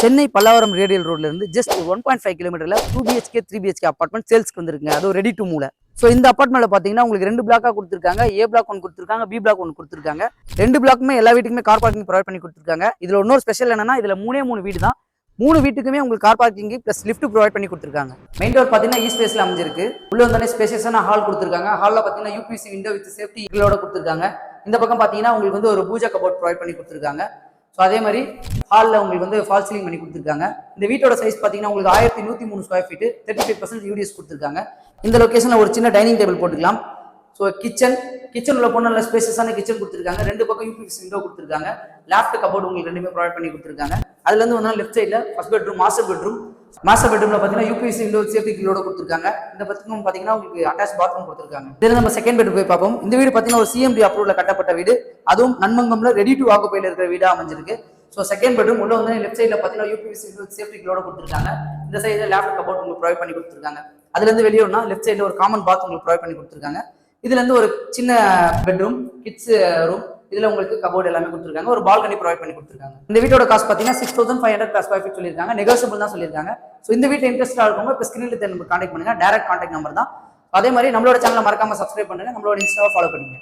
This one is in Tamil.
சென்னை பல்லாவரம் ரேடியல் ரோட்ல இருந்து ஜஸ்ட் 1.5 கிலோமீட்டர்ல 2 BHK 3 BHK அப்பார்ட்மெண்ட் சேல்ஸ்க்கு வந்திருக்குங்க. அது ரெடி டு மூவ்ல. ஸோ இந்த அப்பார்ட்மெண்ட்ல பாத்தீங்கன்னா உங்களுக்கு 2 பிளாக்கா கொடுத்துருக்காங்க. ஏ பிளாக் ஒன்று கொடுத்துருக்காங்க, பி பிளாக் ஒன்று கொடுத்துருக்காங்க. 2 பிளாக்குமே எல்லா வீட்டுக்குமே கார் பார்க்கிங் ப்ரொவைட் பண்ணி கொடுத்துருக்காங்க. இதுல இன்னொரு ஸ்பெஷல் என்னன்னா இதுல 3 வீடு தான். 3 வீட்டுக்குமே உங்களுக்கு car parking plus lift provide பண்ணி கொடுத்துருக்காங்க. மெயின் டோர் பாத்தீங்கன்னா ஈஸ்ட் ஃபேஸ்ல அமைஞ்சிருக்கு. உள்ள வந்தாலே ஸ்பேஷியஸான ஹால் கொடுத்துருக்காங்க. ஹால்ல பாத்தீங்கன்னா யூபிசி விண்டோ வித் சேஃப்டி இதோட கொடுத்துருக்காங்க. இந்த பக்கம் பாத்தீங்கன்னா உங்களுக்கு வந்து ஒரு பூஜா கபோர்ட் ப்ரொவைட் பண்ணி கொடுத்துருக்காங்க. ஸோ அதே மாதிரி ஹாலில் உங்களுக்கு வந்து ஃபால் சீலிங் பண்ணி கொடுத்துருக்காங்க. இந்த வீட்டோட சைஸ் பார்த்தீங்கன்னா உங்களுக்கு 1103 ஸ்கொயர் ஃபீட், 35% யூடிஎஸ் கொடுத்துருக்காங்க. இந்த லொக்கேஷனில் ஒரு சின்ன டைனிங் டேபிள் போட்டுக்கலாம். ஸோ கிச்சன் உள்ள போன நல்ல ஸ்பேசஸான கிச்சன் கொடுத்துருக்காங்க. 2 பக்கம் யூபிஎஸ் விண்டோ கொடுத்துருக்காங்க. லேப்ட் கபோர்டு உங்களுக்கு 2மே ப்ரொவைட் பண்ணி கொடுத்துருக்காங்க. அதுலேருந்து வந்து லெஃப்ட் சைடில் ஃபர்ஸ்ட் பெட்ரூம், மாஸ்டர் பெட்ரூம்ல பார்த்தீங்கன்னா யூபிஎஸ் விண்டோ சேஃப்டி கிலோட கொடுத்துருக்காங்க. இந்த பக்கம் பார்த்தீங்கன்னா உங்களுக்கு அட்டாச் பாத்ரூம் கொடுத்துருக்காங்க. இதில் நம்ம செகண்ட் பெட்ரூம் போய் பார்ப்போம். இந்த வீடு பார்த்தீங்கன்னா ஒரு சிஎம்டி அப்ரூவ்ல கட்டப்பட்ட வீடு, அதுவும் நன்மங்கம்ல ரெடி டு ஆக்குபைல இருக்கிற வீடா அமைஞ்சிருக்கு. ஸோ செகண்ட் பெட்ரூம் உள்ள வந்து லெஃப்ட் சைடில் பார்த்தீங்கன்னா யூபிஎஸ் விண்டோ சேஃப்டி கிலோட கொடுத்துருக்காங்க. இந்த சைடில் லேப்ட் கபோர்ட் உங்களுக்கு ப்ரொவைட் பண்ணி கொடுத்துருக்காங்க. அதுலேருந்து வெளியோனா லெஃப்ட் சைடில் ஒரு காமன் பாத் உங்களுக்கு ப்ரொவைட் பண்ணி கொடுத்துருக்காங்க. இதுல இருந்து ஒரு சின்ன பெட்ரூம், கிட்ஸ் ரூம், இதுல உங்களுக்கு கபோர்டு எல்லாமே கொடுத்துருக்காங்க. ஒரு பால்கனி ப்ரொவைட் பண்ணி கொடுத்துருக்காங்க. இந்த வீட்டோட காஸ்ட் பாத்தீங்கன்னா 6500 per square feet சொல்லியிருக்காங்க. நெகோசியபிள் தான் சொல்லியிருக்காங்க. ஸோ இந்த வீட்டில் இன்ட்ரெஸ்டா இருக்கவங்க இப்போ ஸ்கிரீன்ல தெரிஞ்சு கான்டாக்ட் பண்ணுங்க. டைரக்ட் கான்டாக்ட் நம்பர் தான். அதே மாதிரி நம்மளோட சேனலை மறக்காம சப்ஸ்கிரைப் பண்ணுங்க. நம்மளோட இன்ஸ்டாவை ஃபாலோ பண்ணுங்க.